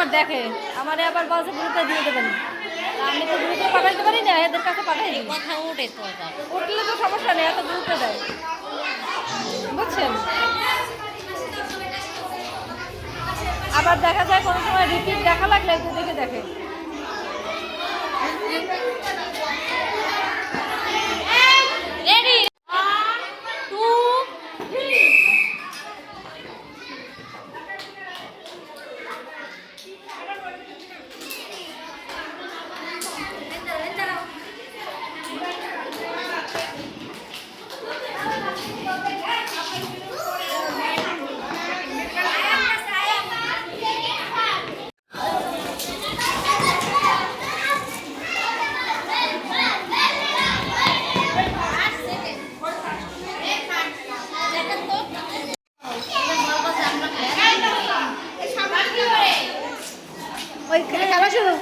আবার দেখে আমারে আবার বলছে গ্রুপে দিয়ে দেবেন, আমি তো গ্রুপে পাঠাইতে পারি না, এদের কাছে পাঠাই দিই। কথা ওঠে তো উঠলে তো সমস্যা নেই, এত গ্রুপে দেয়, বুঝছেন। আবার দেখা যায় কোনো সময় রিপিট দেখা লাগলে একটু দেখে দেখে। রেডি 2 3 ওই খেলা শুরু।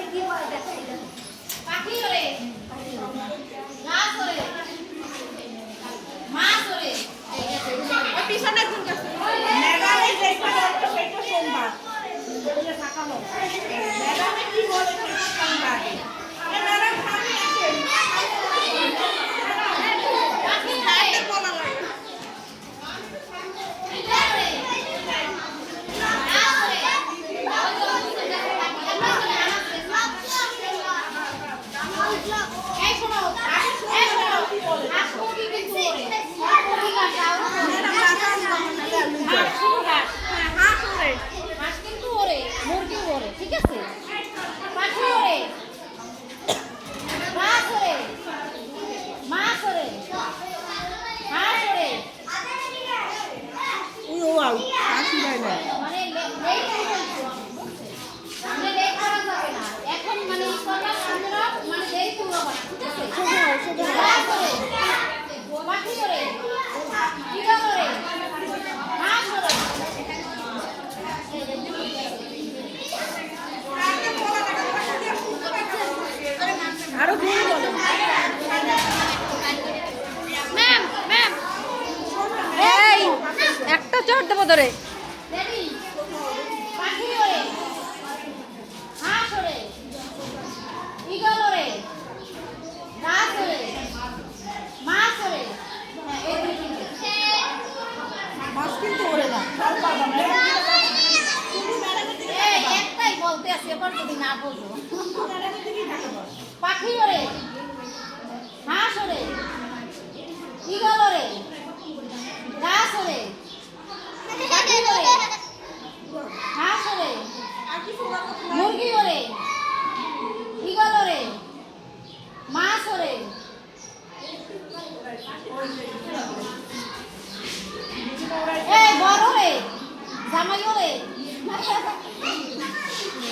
ঠিক আছে পাখি ওরে মাছ ওরে মাছ ওরে হাঁস ওরে মানে লেট করা যাবে না এখন, মানে করলাম আমরা মানে দেরি করবো না, ঠিক আছে মাছ ওরে পাখি ওরে কিরা ওরে হাঁস ওরে আরো জোরে বলো। ম্যাম ম্যাম এই একটা চট দেবো ধরে। রেডি পাখি ওরে হাঁস ওরে ঈগল ওরে গাছ ওরে মাছ ওরে এই দুইটি মাছ কিন্তু ওরে না, এই একটাই বলতে আছে, এবার যদি না বলবো পাখি ওরে হাঁস ওরে ঈগল ওরে গাছ ওরে পাখি ওরে হাঁস ওরে মুরগি ওরে ঈগল ওরে মাছ ওরে এই বড় ওরে জামাই ওরে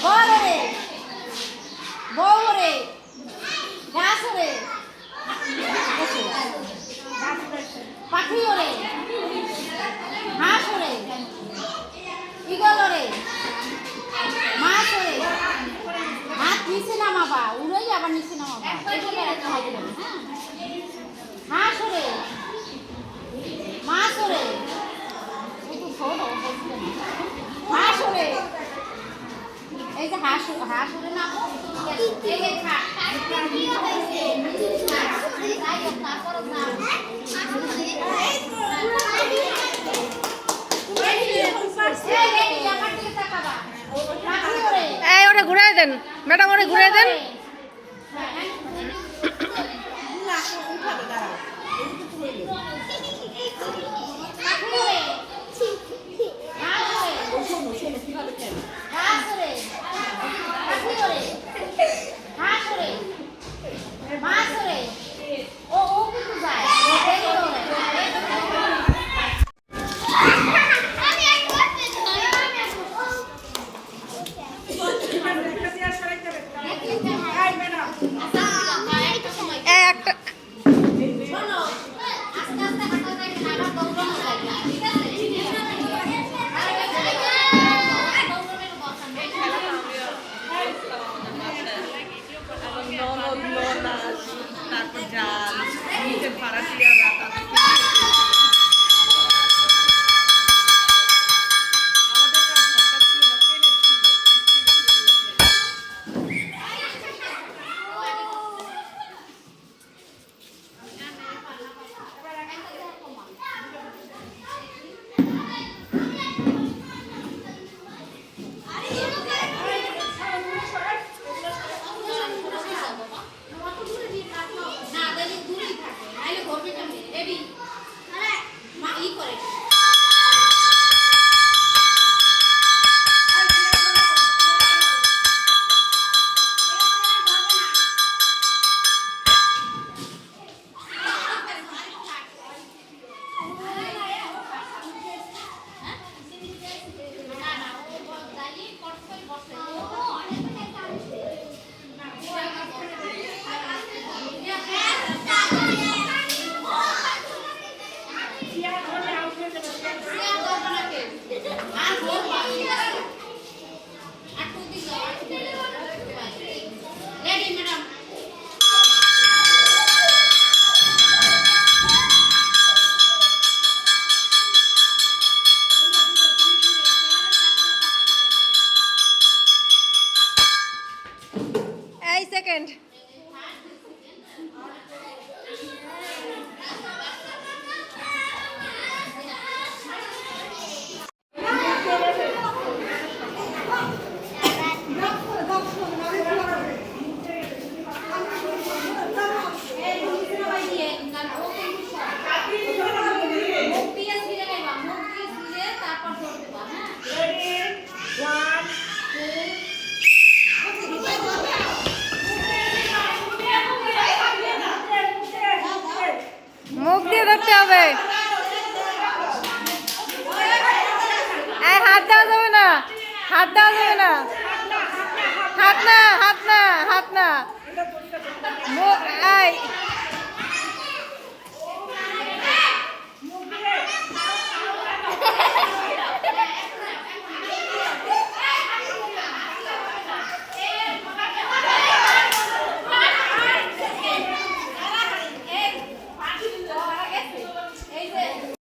বড় ওরে বউ ওরে গাছ ওরে পাখি ওরে হাঁস ওরে ঈগল ওরে মাছ ওরে হাত নিচে নামাবা, উড়েই আবার নিচে নামাবা, হাঁস ওরে মাছ ওরে হাঁস ওরে এই যে হাঁস হাঁস ওরে না এই যে তারপর না এই ওটা ঘুরাই দেন ম্যাডাম, ওটা ঘুরাই দেন। একটা তারপর জাল নিচে ফারাসিয়া রাতা রেডি ম্যাডাম এই সেকেন্ড মুখ দিয়ে ধরতে হবে এই হাত দেওয়া যাবে না হাত দেওয়া যাবে না হাত না হাত না হাত না